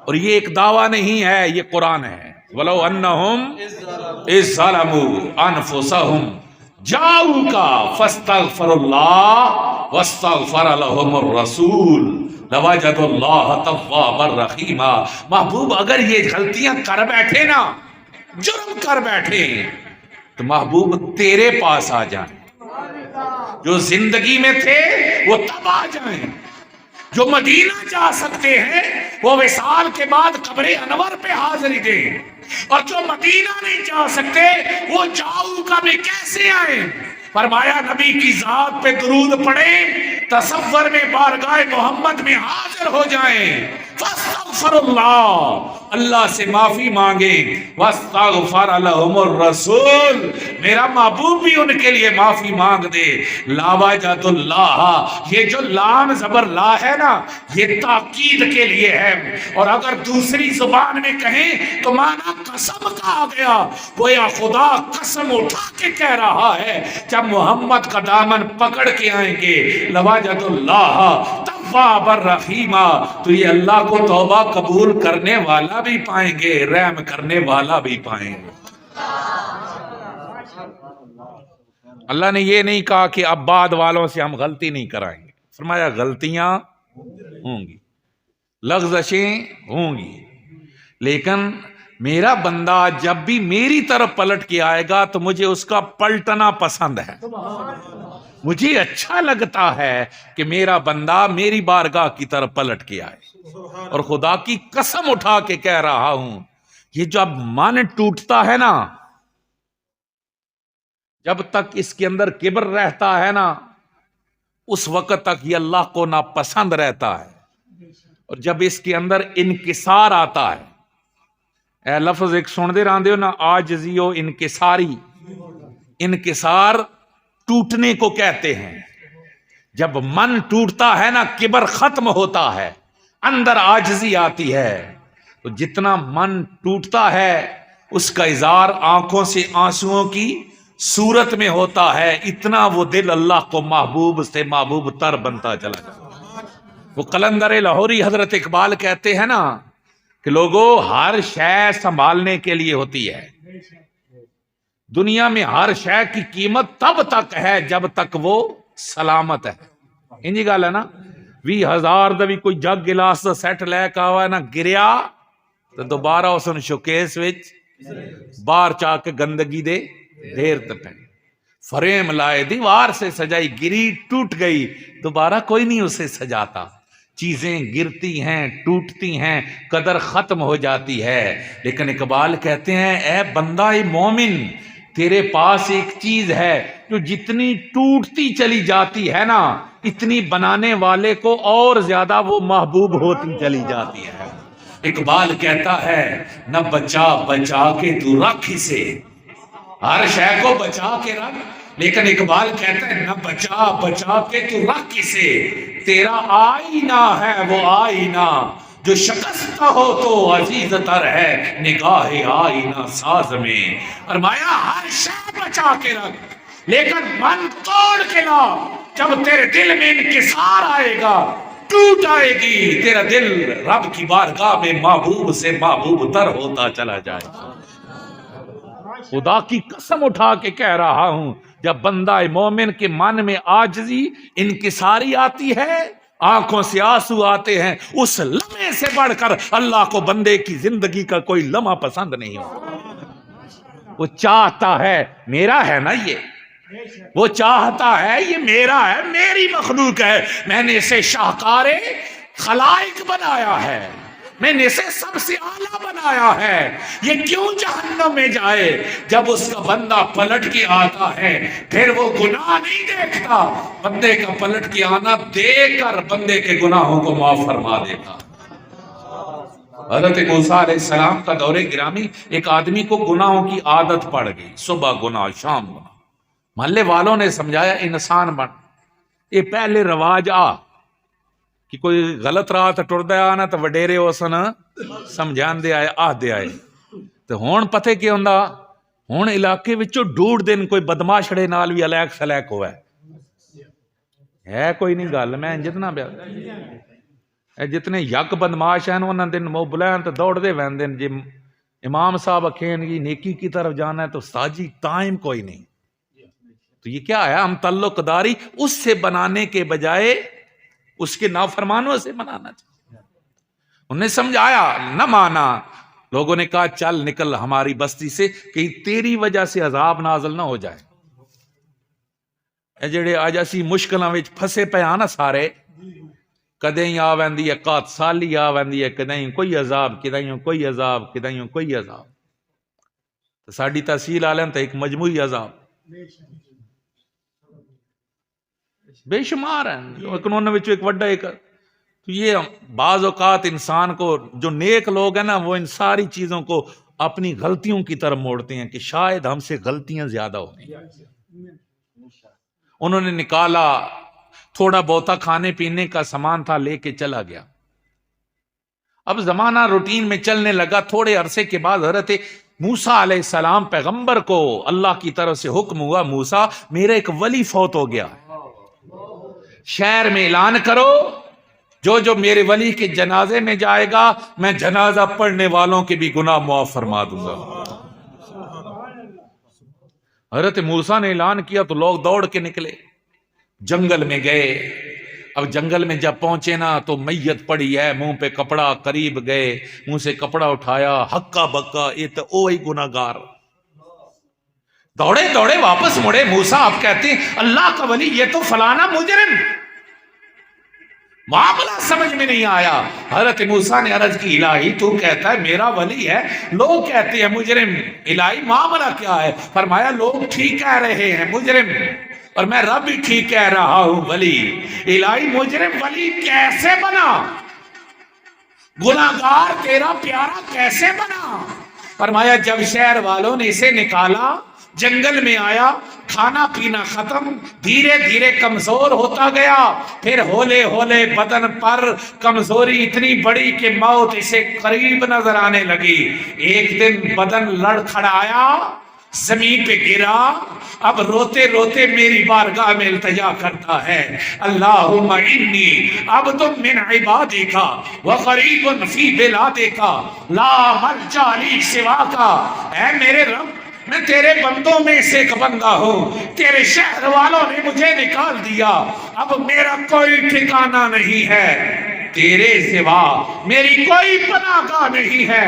اور یہ ایک دعویٰ نہیں ہے، یہ قرآن ہے۔ وَلَوْ أَنَّهُمْ إِذْ ظَلَمُوا أَنفُسَهُمْ جَاءُوكَ فَاسْتَغْفَرُوا اللَّهَ وَاسْتَغْفَرَ لَهُمُ الرَّسُولُ لَوَجَدُوا اللَّهَ تَوَّابًا رَحِيمًا۔ محبوب اگر یہ غلطیاں کر بیٹھے نا، جرم کر بیٹھے، تو محبوب تیرے پاس آ جائیں۔ جو زندگی میں تھے وہ تب آ جائیں، جو مدینہ جا سکتے ہیں وہ وصال کے بعد قبر انور پہ حاضری دیں، اور جو مدینہ نہیں جا سکتے وہ جاؤ کا بھی کیسے آئیں؟ فرمایا نبی کی ذات پہ درود پڑھیں، تصور میں بارگاہ محمد میں حاضر ہو جائیں، فاستغفر اللہ، اللہ سے معافی مانگیں، واستغفر لهم الرسول، میرا محبوب بھی ان کے لیے معافی مانگ دے۔ لاوجد اللہ، یہ جو لام زبر لا ہے نا، یہ تاکید کے لیے ہے، اور اگر دوسری زبان میں کہیں تو معنی قسم کا آ گیا، گویا خدا قسم اٹھا کے کہہ رہا ہے جب محمد کا دامن پکڑ کے آئیں گے، لواجد اللہ تواب الرحیمہ، تو یہ اللہ کو توبہ قبول کرنے والا بھی پائیں گے، رحم کرنے والا بھی پائیں گے۔ اللہ نے یہ نہیں کہا کہ اب بعد والوں سے ہم غلطی نہیں کرائیں گے، فرمایا غلطیاں ہوں گی، لغزشیں ہوں گی، لیکن میرا بندہ جب بھی میری طرف پلٹ کے آئے گا تو مجھے اس کا پلٹنا پسند ہے، مجھے اچھا لگتا ہے کہ میرا بندہ میری بارگاہ کی طرف پلٹ کے آئے، اور خدا کی قسم اٹھا کے کہہ رہا ہوں، یہ جب من ٹوٹتا ہے نا، جب تک اس کے اندر کبر رہتا ہے نا، اس وقت تک یہ اللہ کو ناپسند رہتا ہے، اور جب اس کے اندر انکسار آتا ہے، اے لفظ ایک سن دے راندے ہو نا، عاجزی و انکساری، انکسار ٹوٹنے کو کہتے ہیں۔ جب من ٹوٹتا ہے نا، کبر ختم ہوتا ہے، اندر عاجزی آتی ہے، تو جتنا من ٹوٹتا ہے اس کا اظہار آنکھوں سے آنسوؤں کی صورت میں ہوتا ہے، اتنا وہ دل اللہ کو محبوب سے محبوب تر بنتا چلا جاتا ہے۔ وہ قلندر لاہوری حضرت اقبال کہتے ہیں نا کہ لوگوں، ہر شے سنبھالنے کے لیے ہوتی ہے، دنیا میں ہر شے کی قیمت تب تک ہے جب تک وہ سلامت ہے۔ انجی گل ہے نا، 20,000 دا بھی کوئی جگ گلاس دا سیٹ لے کے آوا ہے نا، گریا تو دوبارہ اس نے شوکیس وچ باہر چاہ کے گندگی دے دیر تک، فریم لائے دیوار سے سجائی، گری ٹوٹ گئی، دوبارہ کوئی نہیں اسے سجاتا۔ چیزیں گرتی ہیں، ٹوٹتی ہیں، قدر ختم ہو جاتی ہے، لیکن اقبال کہتے ہیں اے بندہ مومن، تیرے پاس ایک چیز ہے جو جتنی ٹوٹتی چلی جاتی ہے نا، اتنی بنانے والے کو اور زیادہ وہ محبوب ہوتی چلی جاتی ہے۔ اقبال کہتا ہے نہ بچا بچا کے تو رکھ اسے، ہر شے کو بچا کے رکھ، لیکن اقبال کہتا ہے نہ بچا بچا کے تو رکھ اسے، تیرا آئینہ ہے وہ آئینہ، جو شکستہ ہو تو عزیز تر ہے نگاہ آئینہ ساز میں۔ فرمایا ہر شے بچا کے رکھ، لیکن من توڑ کے لا، جب تیرے دل میں انکسار آئے گا، ٹوٹ آئے گی، تیرا دل رب کی بارگاہ میں محبوب سے محبوب تر ہوتا چلا جائے گا۔ خدا کی قسم اٹھا کے کہہ رہا ہوں، جب بندہ مومن کے من میں عاجزی انکساری آتی ہے، آنکھوں سے آنسو آتے ہیں، اس لمحے سے بڑھ کر اللہ کو بندے کی زندگی کا کوئی لمحہ پسند نہیں ہوتا۔ وہ چاہتا ہے، میرا ہے نا یہ، وہ چاہتا ہے یہ میرا ہے، میری مخلوق ہے، میں نے اسے شاہکار خلائق بنایا ہے، میں نے اسے سب سے اعلیٰ بنایا ہے، یہ کیوں جہنم میں جائے؟ جب اس کا بندہ پلٹ کے آتا ہے پھر وہ گناہ نہیں دیکھتا، بندے کا پلٹ کے آنا دیکھ کر بندے کے گناہوں کو معاف فرما دیتا۔ حضرت موسیٰ علیہ السلام کا دور گرامی، ایک آدمی کو گناہوں کی عادت پڑ گئی، صبح گناہ شام گناہ، محلے والوں نے سمجھایا انسان بن، یہ پہلے رواج کہ کوئی غلط راہ ٹردا آنا تو وڈیرے اسن سمجھان دے آئے، دے آئے، تو ہون پتے کی ہوندا، ہون علاقے وچوں ڈوڑ دن کوئی بدماشڑے نال بھی الیک سلیک ہوا ہے کوئی نہیں گل، میں جتنا بیا جتنے یک بدماش ہیں انہوں دن وہ بلائیں تو دوڑ دے ویندے جی امام صاحب اکھیں گی نیکی کی طرف جانا ہے تو ساجی ٹائم کوئی نہیں. تو یہ کیا ہے؟ ہم تعلق داری اس سے بنانے کے بجائے اس کے نافرمانوں سے بنانا چاہیے. انہیں سمجھایا نہ مانا. لوگوں نے کہا چل نکل ہماری بستی سے کہ تیری وجہ سے عذاب نازل نہ ہو جائے. اے جڑے آج اسی مشکلاں وچ پھسے پے آ نا سارے, کدیں آ ویندی ہے قات سالی آ ویندی ہے, کدیں کوئی عذاب, کدیں کوئی عذاب, کدیں کوئی عذاب. تو ساڈی تحصیل عالم تے ایک مجموعی عذاب بے شمار ہیں. قانون وچ ایک وڈا ایک تو یہ بعض اوقات انسان کو جو نیک لوگ ہیں نا وہ ان ساری چیزوں کو اپنی غلطیوں کی طرف موڑتے ہیں کہ شاید ہم سے غلطیاں زیادہ ہو گئی. انہوں نے نکالا تھوڑا بہتا کھانے پینے کا سامان تھا لے کے چلا گیا. اب زمانہ روٹین میں چلنے لگا. تھوڑے عرصے کے بعد حضرت موسیٰ علیہ السلام پیغمبر کو اللہ کی طرف سے حکم ہوا موسیٰ میرا ایک ولی فوت ہو گیا, شہر میں اعلان کرو جو جو میرے ولی کے جنازے میں جائے گا میں جنازہ پڑھنے والوں کے بھی گناہ معاف فرما دوں گا. حضرت موسیٰ نے اعلان کیا تو لوگ دوڑ کے نکلے, جنگل میں گئے. اب جنگل میں جب پہنچے نا تو میت پڑی ہے, منہ پہ کپڑا, قریب گئے منہ سے کپڑا اٹھایا, ہکا بکا, یہ تو وہی گناہگار. دوڑے دوڑے واپس مڑے. موسیٰ آپ کہتے ہیں اللہ کا ولی یہ تو فلانا مجرم, معاملہ سمجھ میں نہیں آیا. حضرت موسیٰ نے عرض کی الہی تو کہتا ہے میرا ولی ہے, لوگ کہتے ہیں مجرم, الہی معاملہ کیا ہے؟ فرمایا لوگ ٹھیک کہہ رہے ہیں مجرم اور میں رب بھی ٹھیک کہہ رہا ہوں ولی. الہی مجرم ولی کیسے بنا؟ گناہگار تیرا پیارا کیسے بنا؟ فرمایا جب شہر والوں نے اسے نکالا, جنگل میں آیا, کھانا پینا ختم, دھیرے دھیرے کمزور ہوتا گیا. پھر ہولے ہولے بدن پر کمزوری اتنی بڑی کہ موت اسے قریب نظر آنے لگی. ایک دن بدن لڑکھڑایا, زمین پہ گرا. اب روتے روتے میری بارگاہ میں التجا کرتا ہے اللہم انی عبد من عبادک وغریب فی بلادک لا ملجا لی سواک. اے میرے رب میں تیرے بندوں میں سے ایک بندہ ہوں, تیرے شہر والوں نے مجھے نکال دیا, اب میرا کوئی ٹھکانہ نہیں ہے تیرے سوا, میری کوئی پناہ گاہ نہیں ہے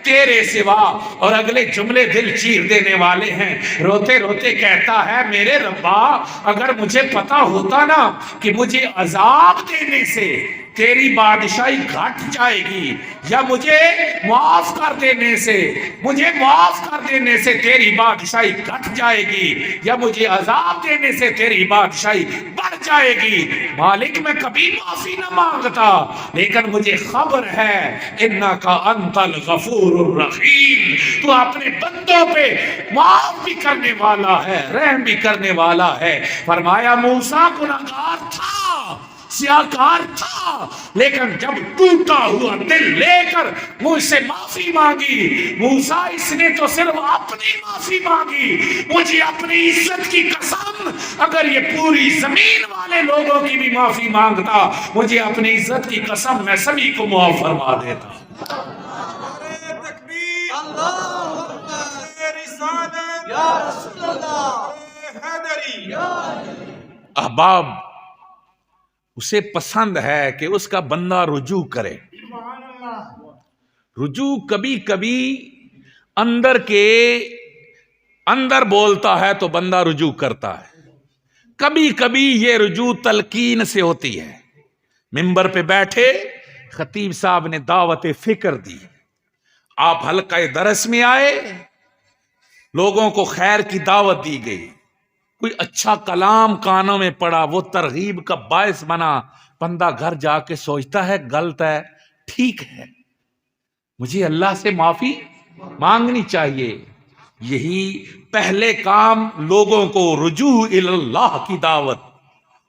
تیرے سوا. اور اگلے جملے دل چیر دینے والے ہیں. روتے روتے کہتا ہے میرے ربا اگر مجھے پتا ہوتا نا کہ مجھے عذاب دینے سے تیری بادشاہی گھٹ جائے گی یا مجھے معاف کر دینے سے تیری بادشاہی گھٹ جائے گی یا مجھے عذاب دینے سے تیری بادشاہی بڑھ جائے گی, مالک میں کبھی معافی نہ مانگتا. لیکن مجھے خبر ہے انکا انت الغفور الرحیم, تو اپنے بندوں پہ معاف بھی کرنے والا ہے, رحم بھی کرنے والا ہے. فرمایا موسیٰ گناہگار تھا, سیاکار تھا, لیکن جب ٹوٹا ہوا دل لے کر مجھ سے معافی مانگی. موسیٰ اس نے تو صرف اپنی معافی مانگی, مجھے اپنی عزت کی قسم اگر یہ پوری زمین والے لوگوں کی بھی معافی مانگتا, مجھے اپنی عزت کی قسم میں سبھی کو معاف فرما دیتا. احباب اسے پسند ہے کہ اس کا بندہ رجوع کرے. رجوع کبھی کبھی اندر کے اندر بولتا ہے تو بندہ رجوع کرتا ہے, کبھی کبھی یہ رجوع تلقین سے ہوتی ہے. منبر پہ بیٹھے خطیب صاحب نے دعوت فکر دی, آپ حلقہ درس میں آئے, لوگوں کو خیر کی دعوت دی گئی, کوئی اچھا کلام کانوں میں پڑا, وہ ترغیب کا باعث بنا. بندہ گھر جا کے سوچتا ہے غلط ہے, ٹھیک ہے, مجھے اللہ سے معافی مانگنی چاہیے. یہی پہلے کام لوگوں کو رجوع اللہ کی دعوت,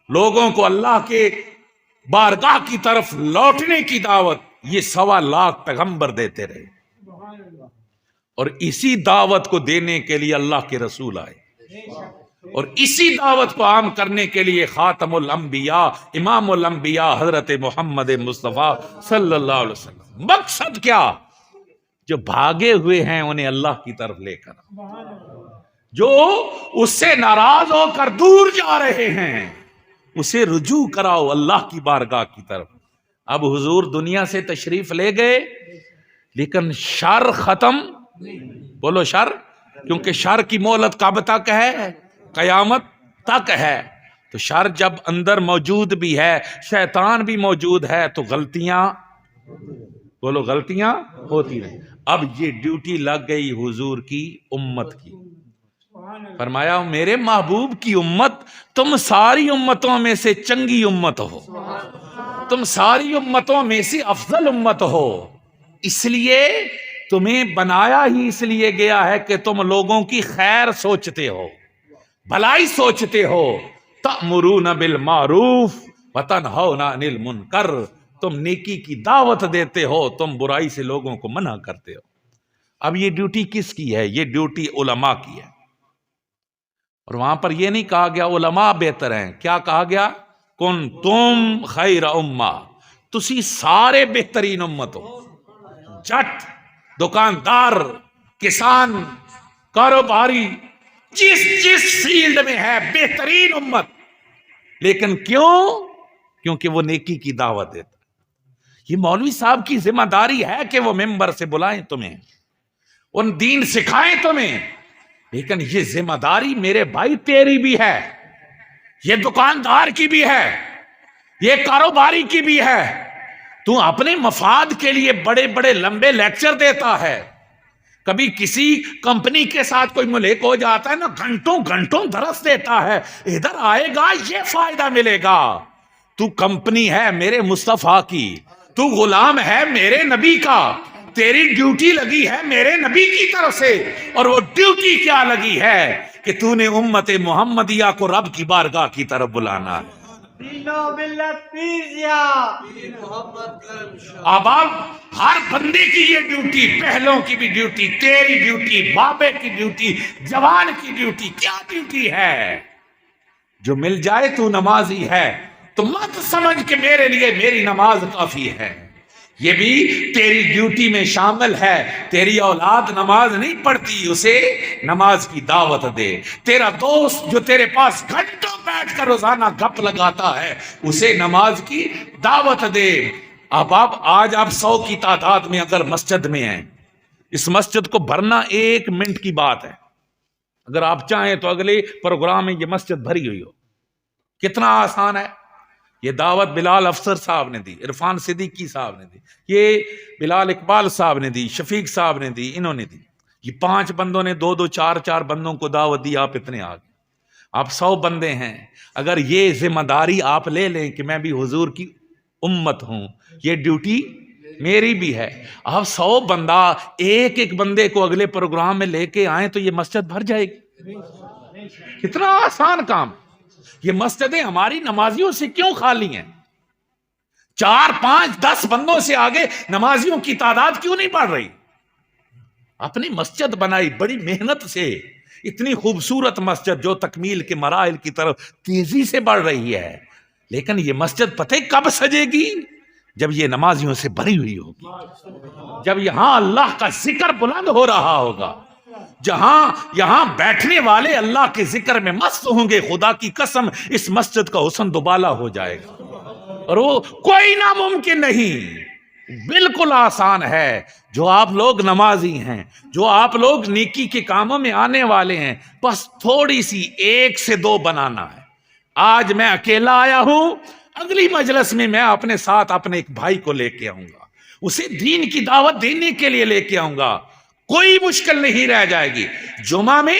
لوگوں کو اللہ کے بارگاہ کی طرف لوٹنے کی دعوت, یہ 1.25 لاکھ پیغمبر دیتے رہے. اور اسی دعوت کو دینے کے لیے اللہ کے رسول آئے. اور اسی دعوت کو عام کرنے کے لیے خاتم الانبیاء امام الانبیاء حضرت محمد مصطفیٰ صلی اللہ علیہ وسلم، مقصد کیا؟ جو بھاگے ہوئے ہیں انہیں اللہ کی طرف لے کر، جو اس سے ناراض ہو کر دور جا رہے ہیں اسے رجوع کراؤ اللہ کی بارگاہ کی طرف۔ اب حضور دنیا سے تشریف لے گئے لیکن شر ختم، بولو شر، کیونکہ شر کی مہلت کب تک ہے؟ قیامت تک ہے۔ تو شر جب اندر موجود بھی ہے، شیطان بھی موجود ہے، تو غلطیاں، بولو غلطیاں ہوتی رہیں۔ اب یہ ڈیوٹی لگ گئی حضور کی امت کی۔ فرمایا میرے محبوب کی امت تم ساری امتوں میں سے چنگی امت ہو، تم ساری امتوں میں سے افضل امت ہو، اس لیے تمہیں بنایا ہی اس لیے گیا ہے کہ تم لوگوں کی خیر سوچتے ہو، بھلائی سوچتے ہو، تأمرون بالمعروف وتنہون عن المنکر، تم نیکی کی دعوت دیتے ہو، تم برائی سے لوگوں کو منع کرتے ہو۔ اب یہ ڈیوٹی کس کی ہے؟ یہ ڈیوٹی علماء کی ہے۔ اور وہاں پر یہ نہیں کہا گیا علماء بہتر ہیں، کیا کہا گیا؟ کنتم خیر امہ، تسی سارے بہترین امت ہو۔ جٹ، دکاندار، کسان، کاروباری، جس فیلڈ میں ہے بہترین امت، لیکن کیونکہ وہ نیکی کی دعوت دیتا۔ یہ مولوی صاحب کی ذمہ داری ہے کہ وہ ممبر سے بلائیں تمہیں، ان دین سکھائیں تمہیں، لیکن یہ ذمہ داری میرے بھائی تیری بھی ہے، یہ دکاندار کی بھی ہے، یہ کاروباری کی بھی ہے۔ تو اپنے مفاد کے لیے بڑے بڑے لمبے لیکچر دیتا ہے، کبھی کسی کمپنی کے ساتھ کوئی ملک ہو جاتا ہے نا، گھنٹوں گھنٹوں درس دیتا ہے، ادھر آئے گا یہ فائدہ ملے گا۔ تو کمپنی ہے میرے مصطفیٰ کی، تو غلام ہے میرے نبی کا، تیری ڈیوٹی لگی ہے میرے نبی کی طرف سے، اور وہ ڈیوٹی کیا لگی ہے کہ تو نے امت محمدیہ کو رب کی بارگاہ کی طرف بلانا ہے۔ اب ہر بندے کی یہ ڈیوٹی، پہلوں کی بھی ڈیوٹی، تیری ڈیوٹی، بابے کی ڈیوٹی، جوان کی ڈیوٹی، کیا ڈیوٹی ہے؟ جو مل جائے تو نمازی ہے تو مت سمجھ کہ میرے لیے میری نماز کافی ہے، یہ بھی تیری ڈیوٹی میں شامل ہے۔ تیری اولاد نماز نہیں پڑھتی، اسے نماز کی دعوت دے۔ تیرا دوست جو تیرے پاس گھنٹوں بیٹھ کر روزانہ گپ لگاتا ہے، اسے نماز کی دعوت دے۔ اب آج آپ 100 کی تعداد میں اگر مسجد میں ہیں، اس مسجد کو بھرنا 1 منٹ کی بات ہے۔ اگر آپ چاہیں تو اگلے پروگرام میں یہ مسجد بھری ہوئی ہو، کتنا آسان ہے۔ یہ دعوت بلال افسر صاحب نے دی، عرفان صدیقی صاحب نے دی، یہ بلال اقبال صاحب نے دی، شفیق صاحب نے دی، انہوں نے دی۔ یہ 5 بندوں نے 2 4 بندوں کو دعوت دی، آپ اتنے آگے، آپ 100 بندے ہیں۔ اگر یہ ذمہ داری آپ لے لیں کہ میں بھی حضور کی امت ہوں، یہ ڈیوٹی میری بھی ہے، آپ 100 بندہ ایک بندے کو اگلے پروگرام میں لے کے آئیں تو یہ مسجد بھر جائے گی۔ کتنا آسان کام۔ یہ مسجدیں ہماری نمازیوں سے کیوں خالی ہیں؟ 4 5 10 بندوں سے آگے نمازیوں کی تعداد کیوں نہیں بڑھ رہی؟ اپنی مسجد بنائی بڑی محنت سے، اتنی خوبصورت مسجد جو تکمیل کے مراحل کی طرف تیزی سے بڑھ رہی ہے، لیکن یہ مسجد پتہ کب سجے گی؟ جب یہ نمازیوں سے بھری ہوئی ہوگی، جب یہاں اللہ کا ذکر بلند ہو رہا ہوگا، جہاں یہاں بیٹھنے والے اللہ کے ذکر میں مست ہوں گے، خدا کی قسم اس مسجد کا حسن دوبالا ہو جائے گا۔ اور وہ کوئی ناممکن نہیں، بالکل آسان ہے۔ جو آپ لوگ نمازی ہیں، جو آپ لوگ نیکی کے کاموں میں آنے والے ہیں، بس تھوڑی سی 1 سے 2 بنانا ہے۔ آج میں اکیلا آیا ہوں، اگلی مجلس میں میں اپنے ساتھ اپنے ایک بھائی کو لے کے آؤں گا، اسے دین کی دعوت دینے کے لیے لے کے آؤں گا، کوئی مشکل نہیں رہ جائے گی۔ جمعہ میں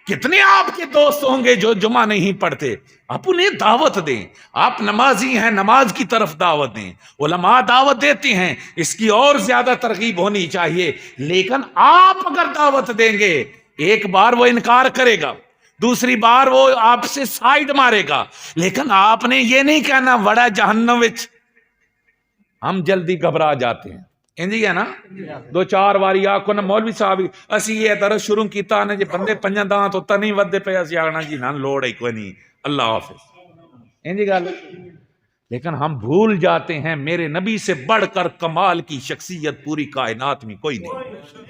کتنے آپ کے دوست ہوں گے جو جمعہ نہیں پڑھتے، آپ انہیں دعوت دیں۔ آپ نمازی ہیں، نماز کی طرف دعوت دیں۔ علماء دعوت دیتے ہیں، اس کی اور زیادہ ترغیب ہونی چاہیے، لیکن آپ اگر دعوت دیں گے، ایک بار وہ انکار کرے گا، دوسری بار وہ آپ سے سائیڈ مارے گا، لیکن آپ نے یہ نہیں کہنا وڑا جہنم وچ۔ ہم جلدی گھبرا جاتے ہیں، انجی ہے نا دو چار واری آکھو نا مولوی صاحب اسی یہ درس شروع کیتا نا جی بندے پنجاں داں تو نہیں ودے پے اسی آکھنا جی نا لوڑ ہے کوئی نہیں اللہ حافظ انجی گل لیکن ہم بھول جاتے ہیں میرے نبی سے بڑھ کر کمال کی شخصیت پوری کائنات میں کوئی نہیں